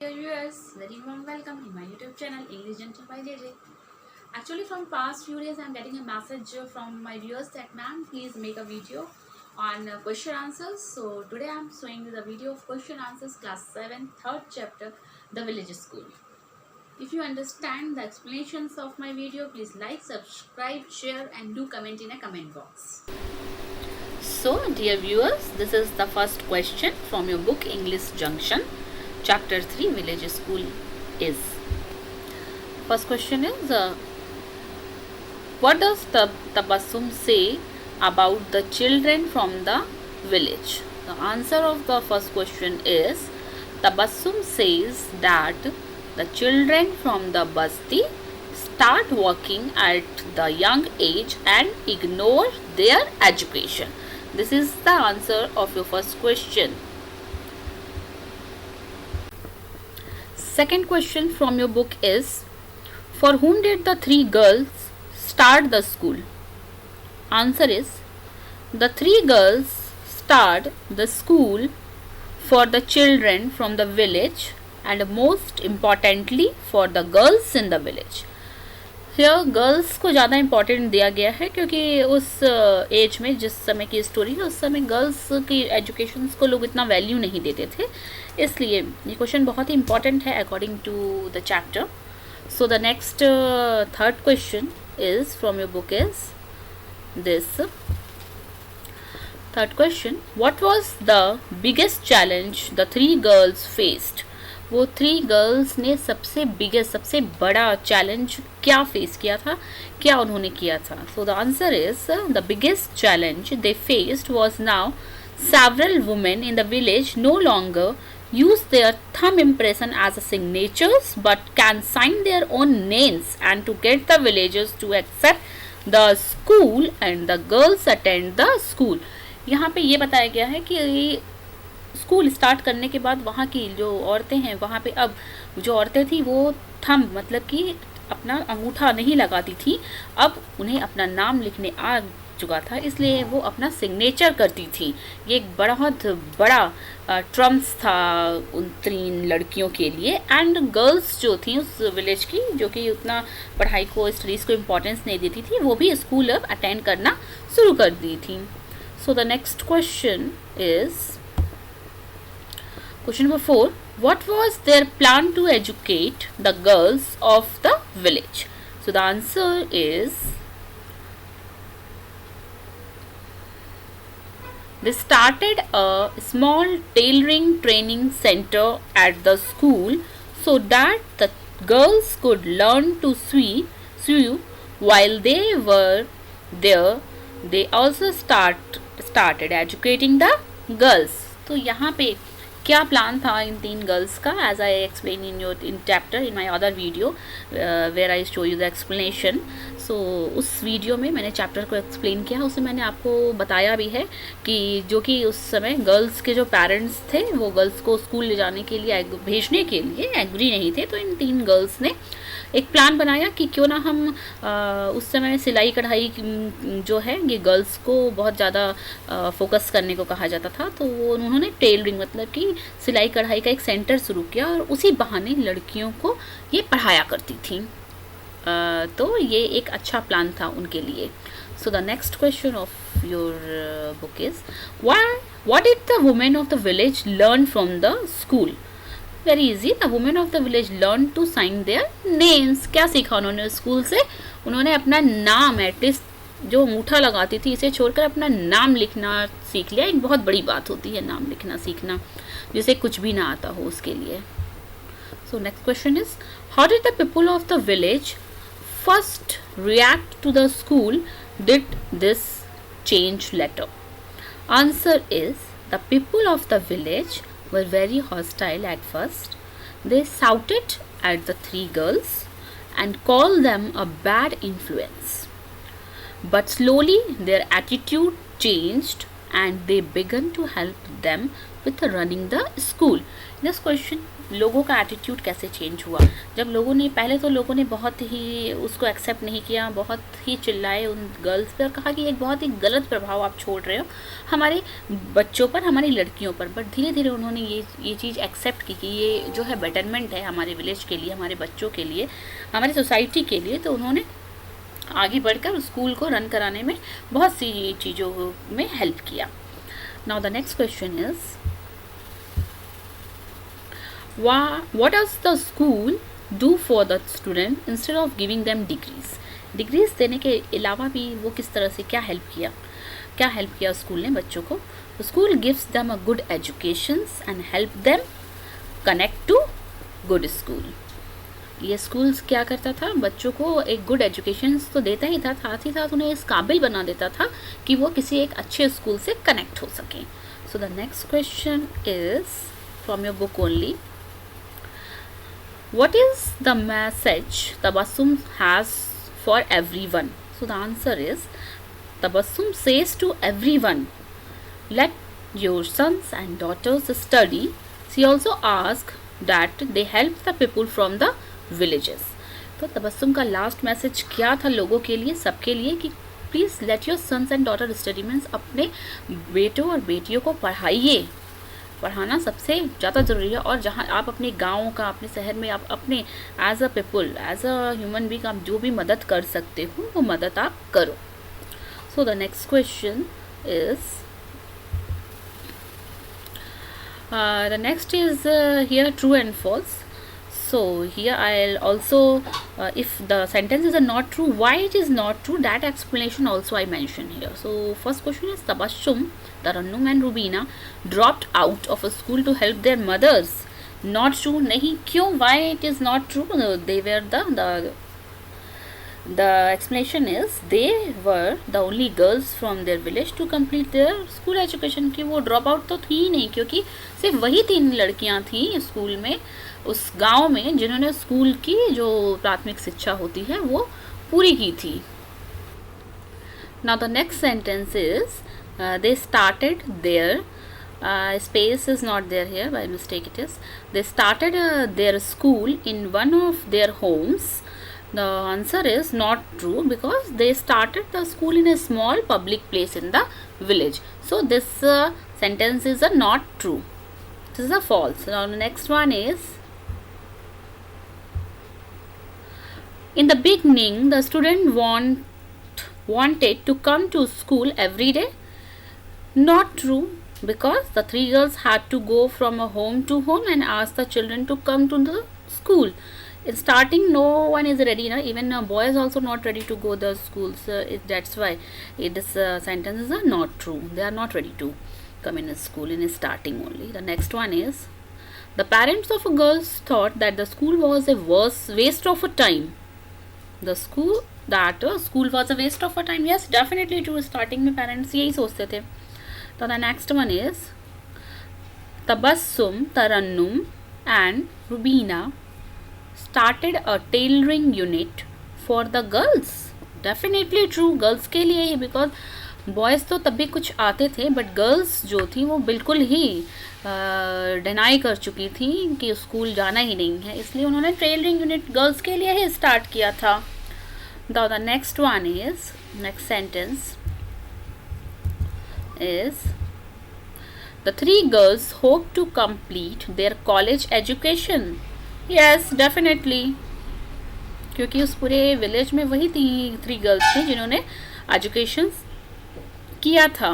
Dear viewers, very warm welcome in my YouTube channel English Gentle by JJ. Actually, from past few days, I'm getting a message from my viewers that ma'am, please make a video on question answers. So today I'm showing you the video of question answers class 7 third chapter the village school. If you understand the explanations of my video, please like, subscribe, share and do comment in a comment box. So dear viewers, this is the first question from your book English Junction. Chapter 3 Village School is. First question is what does Tabassum say about the children from the village? The answer of the first question is Tabassum says that the children from the Basti start working at the young age and ignore their education. This is the answer of your first question. Second question from your book is, for whom did the three girls start the school? Answer is, the three girls start the school for the children from the village and most importantly for the girls in the village. Here girls को ज़्यादा important दिया गया है क्योंकि उस as में जिस समय की स्टोरी है उस समय गर्ल्स की एजुकेशन को लोग इतना वैल्यू नहीं देते थे, इसलिए ये क्वेश्चन बहुत ही इम्पॉर्टेंट है according to the chapter. So the next third question is from your book is this. Third question, what was the biggest challenge the three girls faced? वो थ्री गर्ल्स ने सबसे बड़ा चैलेंज क्या face किया था, क्या उन्होंने किया था? So the answer is the biggest challenge they faced was now several women in the village no longer use their thumb impression as a signatures but can sign their own names, and to get the villagers to accept the school and the girls attend the school. यहाँ पे ये बताया गया है कि school start करने के बाद वहाँ की जो औरतें हैं, वहाँ पे अब जो औरतें थी वो थंब मतलब कि अपना अंगूठा नहीं लगाती थी, अब उन्हें अपना नाम लिखने आ चुका था, इसलिए वो अपना सिग्नेचर करती थी. ये एक बहुत बड़ा ट्रम्प्स था उन तीन लड़कियों के लिए. एंड गर्ल्स जो थी उस विलेज की, जो कि उतना पढ़ाई को, स्टडीज़ को इम्पोर्टेंस नहीं देती थी, वो भी स्कूल अब अटेंड करना शुरू कर दी थी. सो the next question is question number 4. What was their plan to educate the girls of the village? So the answer is, they started a small tailoring training center at the school so that the girls could learn to sew while they were there. They also started educating the girls. तो यहाँ पे क्या plan था इन तीन girls का, as I explain in chapter in my other video where I show you the explanation. So उस video में मैंने चैप्टर को एक्सप्लेन किया, उसमें मैंने आपको बताया भी है कि जो कि उस समय गर्ल्स के जो पेरेंट्स थे वो गर्ल्स को स्कूल ले जाने के लिए, भेजने के लिए एग्री नहीं थे. तो इन तीन गर्ल्स ने एक प्लान बनाया कि क्यों ना हम उस समय सिलाई कढ़ाई जो है ये गर्ल्स को बहुत ज़्यादा फोकस करने को कहा जाता था, तो वो उन्होंने टेलरिंग मतलब कि सिलाई कढ़ाई का एक सेंटर शुरू किया और उसी बहाने लड़कियों को ये पढ़ाया करती थी. तो ये एक अच्छा प्लान था उनके लिए. So the next question of your book is, what did the women of the village learn from the school? Very easy. The women of the village learn to sign their names. क्या सीखा उन्होंने school से? उन्होंने अपना नाम, at least जो अंगूठा लगाती थी इसे छोड़कर अपना नाम लिखना सीख लिया. एक बहुत बड़ी बात होती है नाम लिखना सीखना, जिसे कुछ भी ना आता हो उसके लिए. So next question is, how did the people of the village first react to the school? Did this change later? Answer is, the people of the village were very hostile at first. They shouted at the three girls and called them a bad influence. But slowly their attitude changed and they began to help them with running the school. This question, लोगों का attitude कैसे change हुआ, जब लोगों ने पहले तो लोगों ने बहुत ही उसको एक्सेप्ट नहीं किया, बहुत ही चिल्लाए उन गर्ल्स पर, कहा कि एक बहुत ही गलत प्रभाव आप छोड़ रहे हो हमारे बच्चों पर, हमारी लड़कियों पर। बट धीरे धीरे उन्होंने ये चीज़ एक्सेप्ट की कि ये जो है बेटरमेंट है हमारे विलेज के लिए, हमारे बच्चों के लिए, हमारी सोसाइटी के लिए। तो उन्होंने आगे बढ़कर स्कूल को रन कराने में बहुत सी चीज़ों में हेल्प किया। Now the next question is, what does the school do for the student instead of giving them degrees? Degrees देने के अलावा भी वो किस तरह से क्या हेल्प किया स्कूल ने बच्चों को? School gives them a good educations and help them connect to good school. ये स्कूल्स क्या करता था, बच्चों को एक गुड एजुकेशन तो देता ही था, साथ ही साथ उन्हें इस काबिल बना देता था कि वो किसी एक अच्छे स्कूल से कनेक्ट हो सकें। सो the next question is from your book only, what is the message Tabassum has for everyone? So the answer is, Tabassum says to everyone, let your sons and daughters study. She also asks that they help the people from the villages. तो तबस्सुम का last message क्या था लोगों के लिए, सबके लिए, कि please let your sons and daughter study, means अपने बेटों और बेटियों को पढ़ाइए। पढ़ाना सबसे ज़्यादा ज़रूरी है, और जहाँ आप अपने गाँव का, अपने शहर में आप अपने as a people, as a human being आप जो भी मदद कर सकते हो वो मदद आप करो। सो the next question is, the next is here true and false. So here I'll also if the sentences are not true, why it is not true, that explanation also I mention here. So first question is, Tabassum, Tarannum and Rubina dropped out of a school to help their mothers. Not true. नहीं, क्यों? Why it is not true? They were the explanation is, they were the only girls from their village to complete their school education. कि वो drop out तो थी ही नहीं, क्योंकि सिर्फ वही 3 लड़कियां थी स्कूल में, उस गांव में, जिन्होंने स्कूल की जो प्राथमिक शिक्षा होती है वो पूरी की थी। Now the next sentence is, they started their space is not there here, by mistake it is, they started their school in one of their homes. The answer is not true, because they started the school in a small public place in the village. So this sentence is not true. This is a false. Now the next one is, in the beginning the student wanted to come to school every day. Not true, because the 3 girls had to go from a home to home and ask the children to come to the school. In starting no one is ready, even boys also not ready to go the schools. That's why this sentences are not true. They are not ready to come in a school in starting only. The next one is, the parents of girls thought that the school was a waste of a time. The school was a waste of a time. Yes, definitely true. Starting में parents यही सोचते थे. So the next one is, Tabassum, Tarannum and Rubina started a tailoring unit for the girls. Definitely true, girls के लिए ही, because boys तो तब भी कुछ आते थे, बट गर्ल्स जो थी वो बिल्कुल ही डिनाई कर चुकी थी कि स्कूल जाना ही नहीं है, इसलिए उन्होंने टेलरिंग यूनिट गर्ल्स के लिए ही स्टार्ट किया था। The next one is, next sentence is, the 3 girls hope to complete their college education. Yes, definitely, क्योंकि उस पूरे विलेज में वही 3 गर्ल्स थी जिन्होंने एजुकेशन किया था।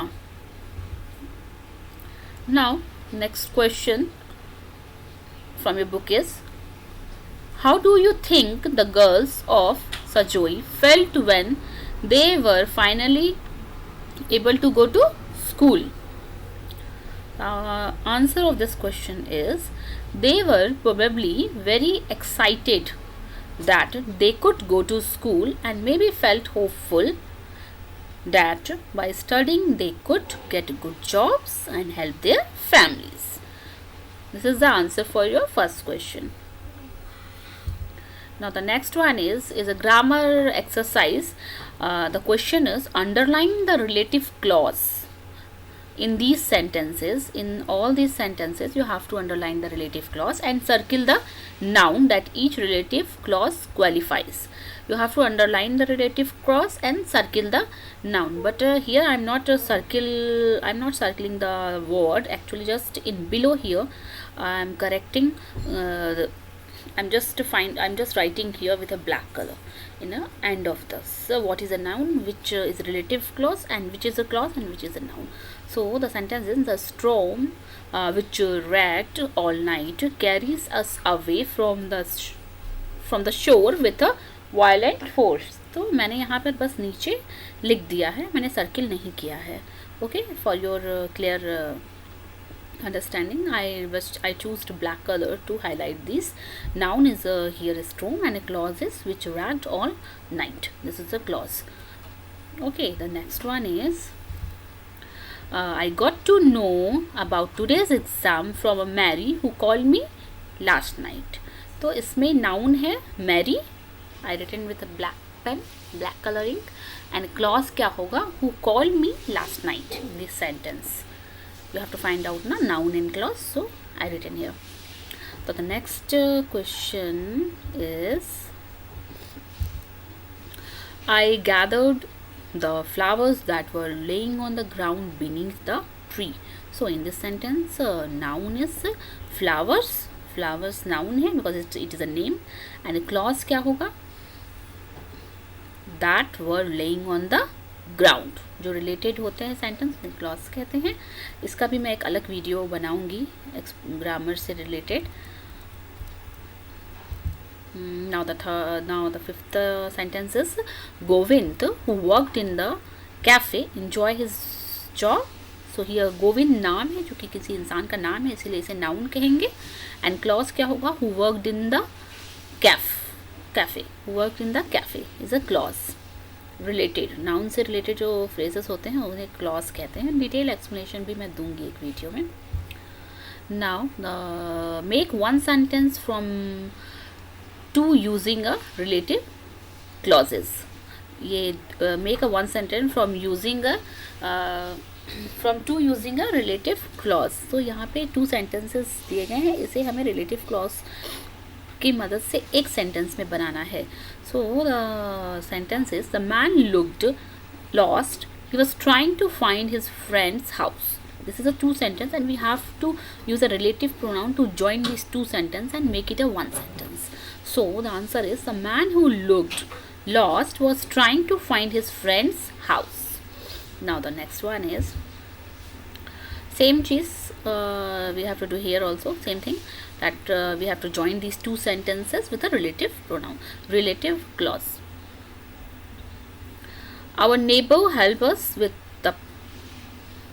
Now next question from your book is, how do you think the girls of Sajoi felt when they were finally able to go to school? Answer of this question is, they were probably very excited that they could go to school, and maybe felt hopeful that by studying they could get good jobs and help their families. This is the answer for your first question. Now the next one is a grammar exercise. The question is, underline the relative clause. in these sentences, in all these sentences, you have to underline the relative clause and circle the noun that each relative clause qualifies. You have to underline the relative clause and circle the noun. But here I'm not circling the word. Actually, just in below here, I'm correcting. I'm just writing here with a black color in the end of this. So what is a noun, which is a relative clause, and which is a clause and which is a noun. So the sentence is, the storm which ragged all night carries us away from the shore with a violent force. तो मैंने यहाँ पर बस नीचे लिख दिया है, मैंने सर्किल नहीं किया है. Okay, for your clear understanding, I choose black color to highlight this. Noun is here storm, and a clause is which ragged all night. This is a clause. Okay, the next one is I got to know about today's exam from a Mary who called me last night. तो इसमें noun है Mary, I written with a black pen, black color ink, and clause क्या होगा, who called me last night in this sentence. You have to find out noun and clause, so I written here. So the next question is, I gathered the flowers that were laying on the ground beneath the tree. So in this sentence, noun is flowers. Flowers noun है because it is a name, and clause क्या होगा, that were laying on the ground. जो related होते हैं sentence clause कहते हैं. इसका भी मैं एक अलग वीडियो बनाऊंगी ग्रामर से related. now the fifth sentence is, Govind who worked in the cafe enjoy his job. so here Govind नाम है, जो कि किसी इंसान का नाम है, इसीलिए इसे नाउन कहेंगे. एंड क्लॉज क्या होगा, who worked in the cafe. who worked in the cafe is a clause. Related, noun से रिलेटेड जो फ्रेजेस होते हैं उन्हें क्लॉज कहते हैं. डिटेल एक्सप्लेनेशन भी मैं दूंगी एक वीडियो में. Now make one sentence from two using a relative clauses. ये make a one sentence from two using a relative clause. तो यहाँ पे 2 सेंटेंसेस दिए गए हैं, इसे हमें रिलेटिव क्लॉज की मदद से एक सेंटेंस में बनाना है. So the sentence is, the man looked lost. He was trying to find his friend's house. This is a 2 sentence, and we have to use a relative pronoun to join these 2 sentences and make it a 1 sentence. So the answer is, the man who looked lost was trying to find his friend's house. Now the next one is same cheese. We have to do here also same thing, that we have to join these 2 sentences with a relative pronoun, relative clause. Our neighbor helped us with the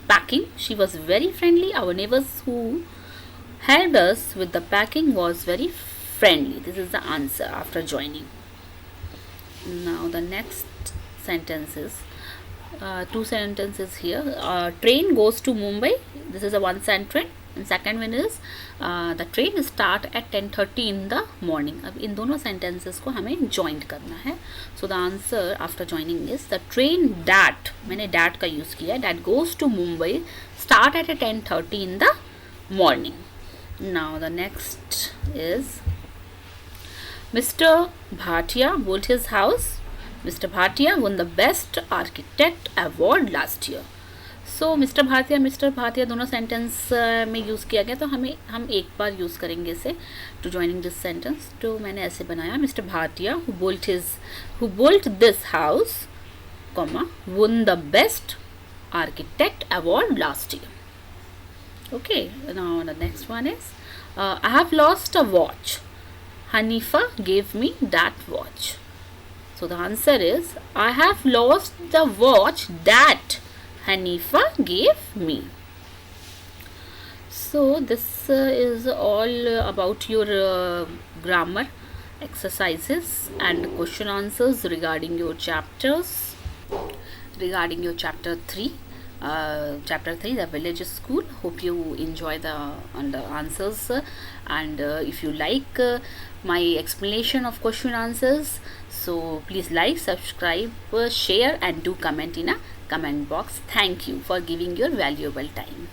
packing. She was very friendly. Our neighbors who helped us with the packing was very friendly. This is the answer after joining. Now the next sentence is 2 sentences here. Train goes to Mumbai. This is a 1 sentence. And second one is the train start at 10:30 in the morning. अब इन दोनों sentences को हमें join करना है. So the answer after joining is, the train that, मैंने that का use किया, that goes to Mumbai start at 10:30 in the morning. Now the next is, Mr. Bhatia built his house. Mr. Bhatia won the best architect award last year. So mister Bhatia दोनों sentence में use किया गया, तो हम एक बार use करेंगे इसे to joining this sentence. तो मैंने ऐसे बनाया, mister Bhatia who built this house, won the best architect award last year. Okay, now the next one is, I have lost a watch. Hanifa gave me that watch. So the answer is, I have lost the watch that Hanifa gave me. So this is all about your grammar exercises and question answers regarding your chapters, regarding your chapter 3, the village school. Hope you enjoy the answers, and if you like my explanation of question answers, so please like, subscribe, share, and do comment in a comment box. Thank you for giving your valuable time.